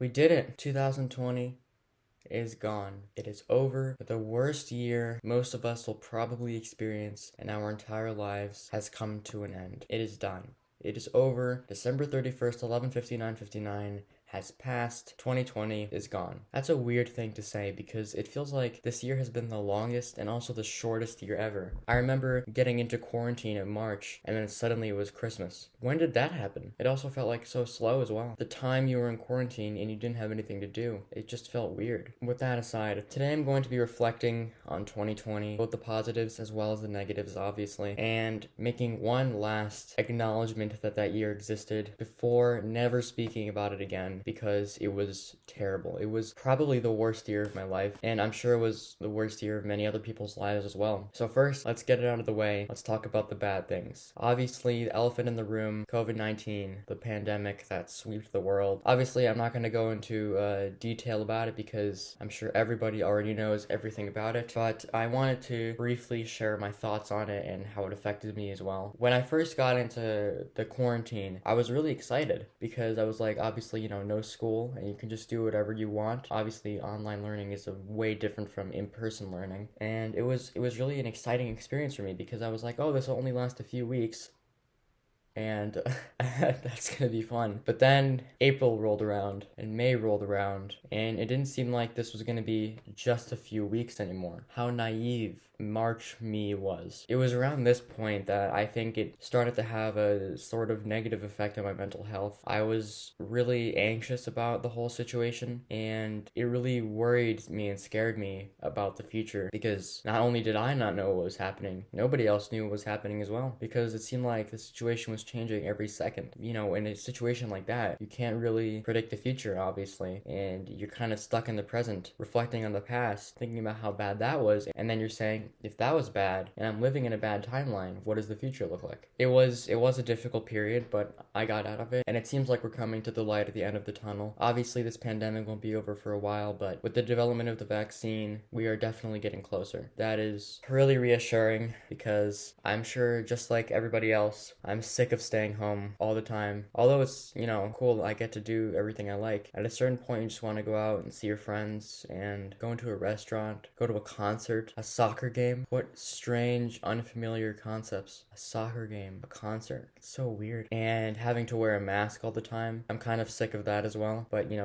We did it. 2020 is gone. It is over. The worst year most of us will probably experience in our entire lives has come to an end. It is done. It is over. December 31st, 11:59:59 has passed. 2020 is gone. That's a weird thing to say because it feels like this year has been the longest and also the shortest year ever. I remember getting into quarantine in March and then suddenly it was Christmas. When did that happen? It also felt like so slow as well. The time you were in quarantine and you didn't have anything to do, it just felt weird. With that aside, today I'm going to be reflecting on 2020, both the positives as well as the negatives, obviously, and making one last acknowledgement that year existed before never speaking about it again because it was terrible. It was probably the worst year of my life, and I'm sure it was the worst year of many other people's lives as well. So first, let's get it out of the way. Let's talk about the bad things. Obviously, the elephant in the room, COVID-19, the pandemic that swept the world. Obviously, I'm not going to go into detail about it because I'm sure everybody already knows everything about it, but I wanted to briefly share my thoughts on it and how it affected me as well. When I first got into the quarantine, I was really excited because I was like, obviously, no school and you can just do whatever you want. Obviously, online learning is a way different from in-person learning, and it was really an exciting experience for me because I was like, oh, this will only last a few weeks and that's gonna be fun. But then April rolled around and May rolled around, and it didn't seem like this was gonna be just a few weeks anymore. How naive March me was. It was around this point that I think it started to have a sort of negative effect on my mental health. I was really anxious about the whole situation, and it really worried me and scared me about the future because not only did I not know what was happening, nobody else knew what was happening as well, because it seemed like the situation was changing every second. In a situation like that, you can't really predict the future, obviously, and you're kind of stuck in the present, reflecting on the past, thinking about how bad that was, and then you're saying, if that was bad and I'm living in a bad timeline, what does the future look like? It was a difficult period, but I got out of it, and it seems like we're coming to the light at the end of the tunnel. Obviously, this pandemic won't be over for a while, but with the development of the vaccine, we are definitely getting closer. That is really reassuring because I'm sure, just like everybody else, I'm sick of staying home all the time. Although it's, cool, I get to do everything I like. At a certain point, you just want to go out and see your friends and go into a restaurant, go to a concert, a soccer game. What strange, unfamiliar concepts. A soccer game, a concert. It's so weird. And having to wear a mask all the time. I'm kind of sick of that as well. But, you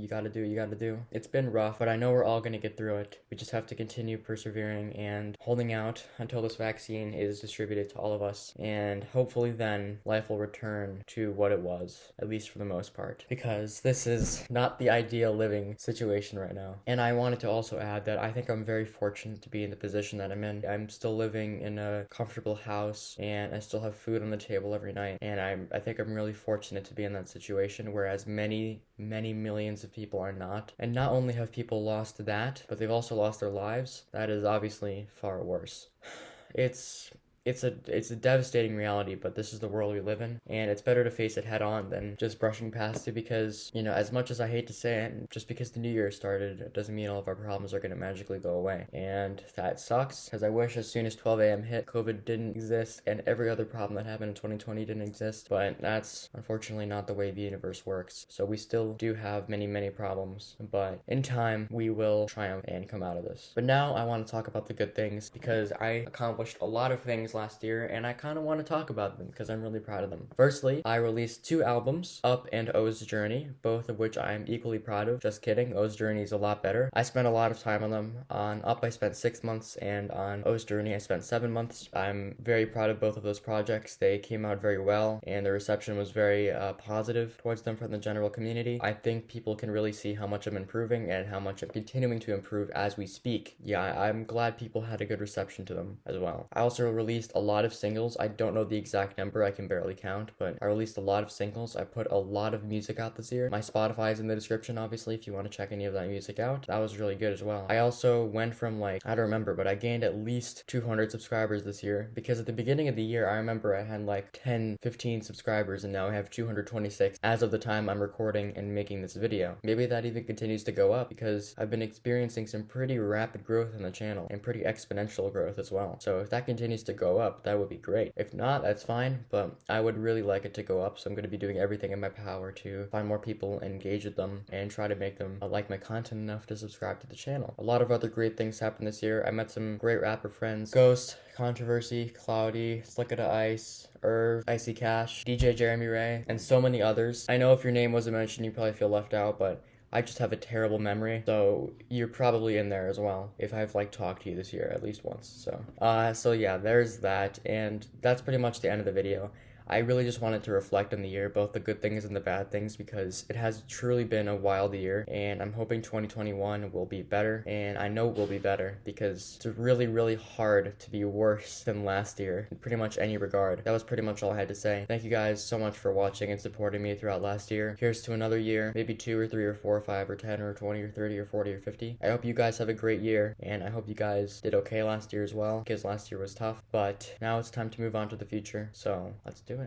gotta do what you gotta do. It's been rough, but I know we're all gonna get through it. We just have to continue persevering and holding out until this vaccine is distributed to all of us. And hopefully then life will return to what it was, at least for the most part. Because this is not the ideal living situation right now. And I wanted to also add that I think I'm very fortunate to be in the position that I'm in. I'm still living in a comfortable house and I still have food on the table every night. And I think I'm really fortunate to be in that situation, whereas many millions of people are not. And not only have people lost that, but they've also lost their lives. That is obviously far worse. It's a devastating reality, but this is the world we live in, and it's better to face it head on than just brushing past it because, as much as I hate to say it, just because the new year started, it doesn't mean all of our problems are going to magically go away. And that sucks, because I wish as soon as 12 a.m. hit, COVID didn't exist, and every other problem that happened in 2020 didn't exist, but that's unfortunately not the way the universe works. So we still do have many problems, but in time, we will triumph and come out of this. But now I want to talk about the good things, because I accomplished a lot of things last year, and I kind of want to talk about them because I'm really proud of them. Firstly, I released 2 albums, Up and O's Journey, both of which I am equally proud of. Just kidding, O's Journey is a lot better. I spent a lot of time on them. On Up, I spent 6 months, and on O's Journey, I spent 7 months. I'm very proud of both of those projects. They came out very well, and the reception was very positive towards them from the general community. I think people can really see how much I'm improving and how much I'm continuing to improve as we speak. Yeah, I'm glad people had a good reception to them as well. I also released a lot of singles. I don't know the exact number, I can barely count, but I released a lot of singles. I put a lot of music out this year. My Spotify is in the description, obviously, if you want to check any of that music out. That was really good as well. I also went from I don't remember, but I gained at least 200 subscribers this year, because at the beginning of the year, I remember I had 10, 15 subscribers, and now I have 226 as of the time I'm recording and making this video. Maybe that even continues to go up, because I've been experiencing some pretty rapid growth on the channel, and pretty exponential growth as well. So if that continues to go go up, that would be great. If not, that's fine, but I would really like it to go up, so I'm going to be doing everything in my power to find more people, engage with them, and try to make them like my content enough to subscribe to the channel. A lot of other great things happened this year. I met some great rapper friends: Ghost, Controversy, Cloudy, Slick of Ice, Irv, Icy Cash, DJ Jeremy Ray, and so many others. I know if your name wasn't mentioned, you probably feel left out, but I just have a terrible memory, so you're probably in there as well if I've talked to you this year at least once. So yeah, there's that, and that's pretty much the end of the video. I really just wanted to reflect on the year, both the good things and the bad things, because it has truly been a wild year, and I'm hoping 2021 will be better, and I know it will be better because it's really, really hard to be worse than last year in pretty much any regard. That was pretty much all I had to say. Thank you guys so much for watching and supporting me throughout last year. Here's to another year, maybe 2 or 3 or 4 or 5 or 10 or 20 or 30 or 40 or 50. I hope you guys have a great year, and I hope you guys did okay last year as well, because last year was tough, but now it's time to move on to the future, so let's do it.